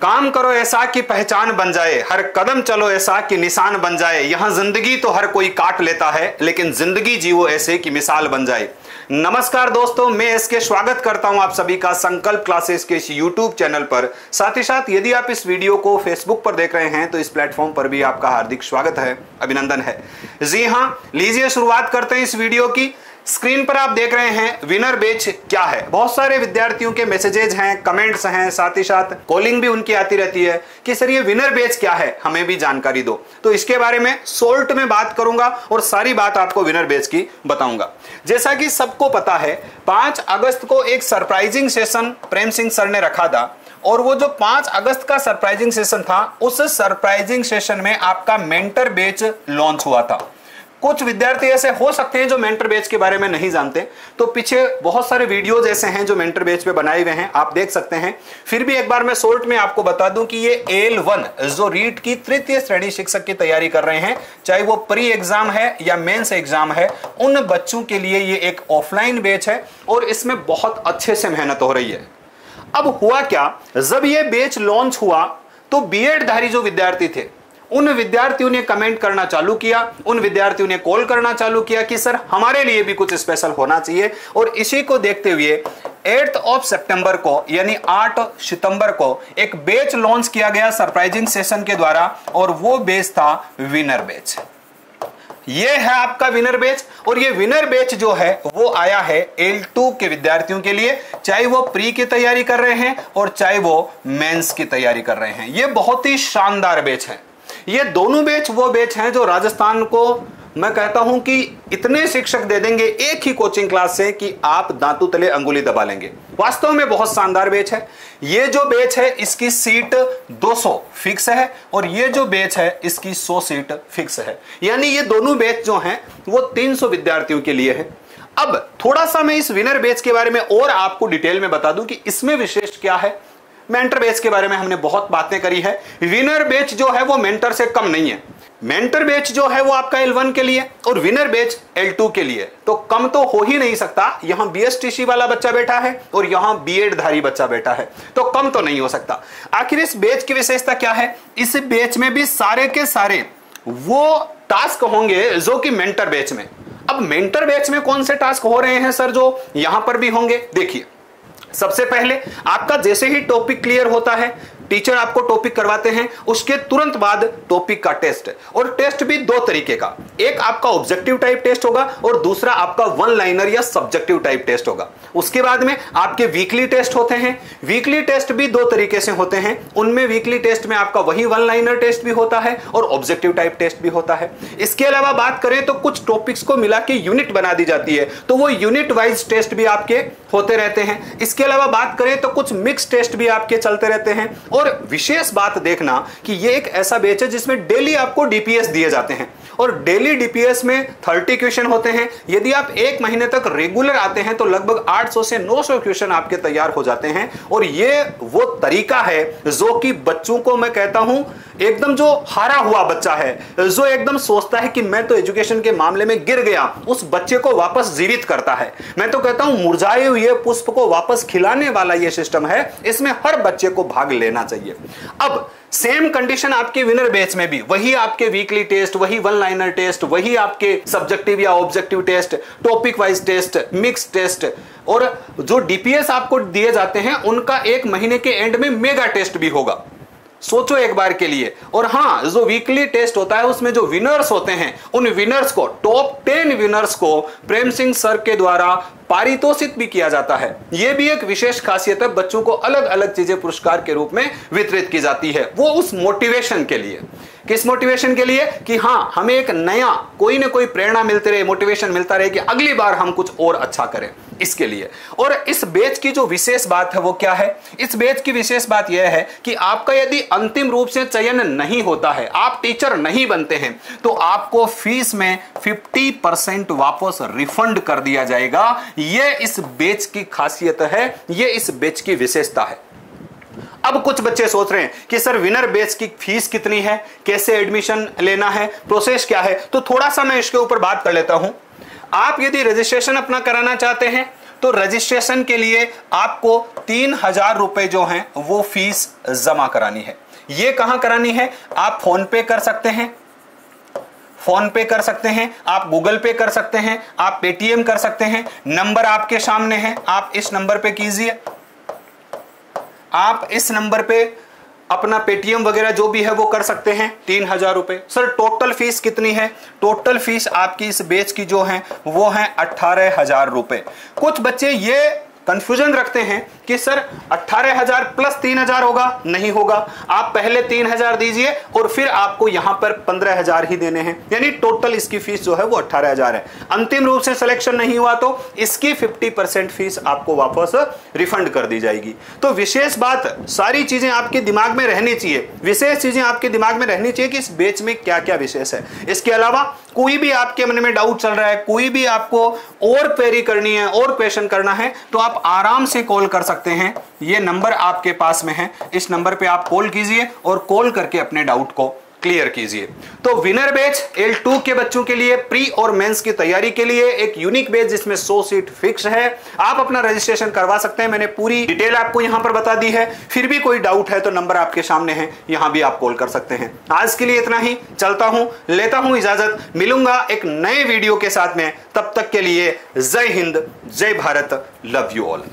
काम करो ऐसा कि पहचान बन जाए, हर कदम चलो ऐसा कि निशान बन जाए। यहां जिंदगी तो हर कोई काट लेता है, लेकिन जिंदगी जीवो ऐसे कि मिसाल बन जाए। नमस्कार दोस्तों, मैं इसके स्वागत करता हूं आप सभी का संकल्प क्लासेस के इस यूट्यूब चैनल पर। साथ ही साथ यदि आप इस वीडियो को फेसबुक पर देख रहे हैं तो इस प्लेटफॉर्म पर भी आपका हार्दिक स्वागत है, अभिनंदन है। जी हां, लीजिए शुरुआत करते हैं इस वीडियो की। स्क्रीन पर आप देख रहे हैं विनर बैच क्या है। बहुत सारे विद्यार्थियों के मैसेजेज हैं, कमेंट्स हैं, साथ ही साथ कॉलिंग भी उनकी आती रहती है कि सर ये विनर बैच क्या है, हमें भी जानकारी दो। तो इसके बारे में शॉर्ट में बात करूंगा और सारी बात आपको विनर बैच की बताऊंगा। जैसा कि सबको पता है, 5 अगस्त को एक surprising session Prem Singh sir ने रखा था और वो जो 5 अगस्त का सरप्राइजिंग सेशन था, उस सरप्राइजिंग सेशन में आपका मेंटर बैच लॉन्च हुआ था। कुछ विद्यार्थी ऐसे हो सकते हैं जो मेंटर बैच के बारे में नहीं जानते, तो पीछे बहुत सारे वीडियोज ऐसे हैं जो मेंटर बैच पे बनाए हुए हैं, आप देख सकते हैं। फिर भी एक बार मैं शॉर्ट में आपको बता दूं कि ये L1 जो रीट की तृतीय श्रेणी शिक्षक की तैयारी कर रहे हैं, चाहे वो प्री एग्जाम है या मेंस एग्जाम है, उन बच्चों के लिए ये एक ऑफलाइन बैच है और इसमें बहुत अच्छे से मेहनत हो रही है। अब हुआ क्या, जब ये बैच लॉन्च हुआ तो बीएड धारी जो विद्यार्थी थे, उन विद्यार्थियों ने कमेंट करना चालू किया, उन विद्यार्थियों ने कॉल करना चालू किया कि सर हमारे लिए भी कुछ स्पेशल होना चाहिए। और इसी को देखते हुए 8 सितंबर को यानी 8 सितंबर को एक बैच लॉन्च किया गया सरप्राइजिंग सेशन के द्वारा, और वो बैच था विनर बैच। ये है आपका विनर बैच, और ये विनर बैच जो है वो आया है L2 के विद्यार्थियों के लिए, चाहे वो प्री की तैयारी कर रहे हैं और चाहे वो मेंस की तैयारी कर रहे हैं। ये बहुत ही शानदार बैच है। ये दोनों बैच वो बैच हैं जो राजस्थान को मैं कहता हूं कि इतने शिक्षक दे देंगे एक ही कोचिंग क्लास से कि आप दांतों तले अंगुली दबा लेंगे। वास्तव में बहुत शानदार बैच है। ये जो बैच है इसकी सीट 200 फिक्स है और ये जो बैच है इसकी 100 सीट फिक्स है, यानी ये दोनों बैच जो हैं वो 300 विद्यार्थियों के लिए है। अब थोड़ा सा मैं इस विनर बैच के बारे में और आपको डिटेल में बता दूं कि इसमें विशेष क्या है। मेंटर बैच के बारे में हमने बहुत बातें करी है। विनर बैच जो है वो मेंटर से कम नहीं है। मेंटर बैच जो है वो आपका L1 के लिए और विनर बैच L2 के लिए, तो कम तो हो ही नहीं सकता। यहां BSTC वाला बच्चा बैठा है और यहां बीएड धारी बच्चा बैठा है, तो कम तो नहीं हो सकता। आखिर इस बैच की विशेषता क्या है? इस बैच में भी सारे के सारे वो टास्क होंगे जो कि मेंटर बैच में। अब मेंटर बैच में कौन से टास्क हो रहे हैं सर जो यहां पर भी होंगे? देखिए, सबसे पहले आपका जैसे ही टॉपिक क्लियर होता है, टीचर आपको टॉपिक करवाते हैं, उसके तुरंत बाद टॉपिक का टेस्ट, और टेस्ट भी 2 तरीके का। एक आपका ऑब्जेक्टिव टाइप टेस्ट होगा और दूसरा आपका वन लाइनर या सब्जेक्टिव टाइप टेस्ट होगा। उसके बाद में आपके वीकली टेस्ट होते हैं। वीकली टेस्ट भी 2 तरीके से होते हैं। उनमें वीकली टेस्ट में आपका वही वन लाइनर टेस्ट भी होता है और ऑब्जेक्टिव टाइप टेस्ट भी होता है। इसके अलावा बात करें तो कुछ टॉपिक्स को मिला के यूनिट बना दी जाती है, तो वो यूनिट वाइज टेस्ट भी आपके होते रहते हैं। इसके अलावा बात करें तो कुछ मिक्स टेस्ट भी आपके चलते रहते हैं। और विशेष बात देखना कि ये एक ऐसा बैच है जिसमें डेली आपको डीपीएस दिए जाते हैं, और डेली डीपीएस में 30 क्वेश्चन होते हैं। यदि आप 1 महीने तक रेगुलर आते हैं तो लगभग 800 से 900 क्वेश्चन आपके तैयार हो जाते हैं। और ये वो तरीका है जो कि बच्चों को, मैं कहता हूं, एकदम जो हारा हुआ बच्चा है, जो एकदम सोचता है कि मैं तो एजुकेशन के मामले में गिर गया, उस बच्चे को वापस जीवित करता है। मैं तो कहता हूं मुरझाए हुए पुष्प को वापस खिलाने वाला ये सिस्टम है। इसमें हर बच्चे को भाग लेना चाहिए। अब सेम कंडीशन आपके विनर बैच में भी, वही आपके वीकली टेस्ट, वही वन लाइनर टेस्ट, वही आपके सब्जेक्टिव या objective test, topic wise test, mix test, और जो डीपीएस आपको दिए जाते हैं उनका 1 महीने के एंड में मेगा टेस्ट भी होगा। सोचो एक बार के लिए। और हां, जो वीकली टेस्ट होता है उसमें जो विनर्स होते हैं, उन विनर्स को, टॉप 10 विनर्स को प्रेम सिंह सर के द्वारा पारितोषित भी किया जाता है। यह भी एक विशेष खासियत है। बच्चों को अलग अलग चीजें पुरस्कार के रूप में वितरित की जाती है, वो उस मोटिवेशन के लिए। किस मोटिवेशन के लिए? कि हां, हमें एक नया कोई ना कोई प्रेरणा मिलती रहे, मोटिवेशन मिलता रहे कि अगली बार हम कुछ और अच्छा करें, इसके लिए। और इस बैच की जो विशेष बात है वो क्या है? इस बैच की विशेष बात यह है कि आपका यदि अंतिम रूप से चयन नहीं होता है, आप टीचर नहीं बनते हैं, तो आपको फीस में 50% वापस रिफंड कर दिया जाएगा। यह इस बैच की खासियत है, यह इस बैच की विशेषता है। अब कुछ बच्चे सोच रहे हैं कि सर विनर बैच की फीस कितनी है, कैसे एडमिशन लेना है, प्रोसेस क्या है, तो थोड़ा सा मैं इसके ऊपर बात कर लेता हूं। आप यदि रजिस्ट्रेशन अपना कराना चाहते हैं तो रजिस्ट्रेशन के लिए आपको 3,000 रुपए जो हैं वो फीस जमा करानी है। ये कहां करानी है? आप फोन पे कर सकते हैं, आप गूगल पे कर सकते हैं, आप पेटीएम कर सकते हैं। नंबर आपके सामने है, आप इस नंबर पे कीजिए, आप इस नंबर पे अपना पेटीएम वगैरह जो भी है वो कर सकते हैं। 3,000 रुपए। सर टोटल फीस कितनी है? टोटल फीस आपकी इस बैच की जो है वो है 18,000 रुपए। कुछ बच्चे ये कंफ्यूजन रखते हैं कि सर 18,000 प्लस 3,000 होगा। नहीं होगा, आप पहले 3,000 दीजिए और फिर आपको यहां पर 15,000 ही देने हैं, यानी टोटल इसकी फीस जो है वो 18,000 है। अंतिम रूप से सिलेक्शन नहीं हुआ तो इसकी 50% फीस आपको वापस रिफंड कर दी जाएगी। तो विशेष बात, सारी चीजें आपके दिमाग में रहनी चाहिए, विशेष चीजें आपके दिमाग में रहनी चाहिए कि इस बैच में क्या क्या विशेष है। इसके अलावा कोई भी आपके मन में डाउट चल रहा है, कोई भी आपको और क्वेरी करनी है और क्वेश्चन करना है, तो आप आराम से कॉल कर सकते हैं। ये नंबर आपके पास में है, इस नंबर पे आप कॉल कीजिए और कॉल करके अपने डाउट को क्लियर कीजिए। तो विनर बैच L2 के बच्चों के लिए प्री और मेंस की तैयारी के लिए एक यूनिक बैच जिसमें 100 सीट फिक्स है। आप अपना रजिस्ट्रेशन करवा सकते हैं, मैंने पूरी डिटेल आपको यहां पर बता दी है। फिर भी कोई डाउट है तो नंबर आपके सामने है, यहां भी आप कॉल कर सकते हैं। आज के लिए इतना ही, चलता हूं, लेता हूं इजाजत, मिलूंगा एक नए वीडियो के साथ में। तब तक के लिए जय हिंद, जय भारत, लव यू ऑल।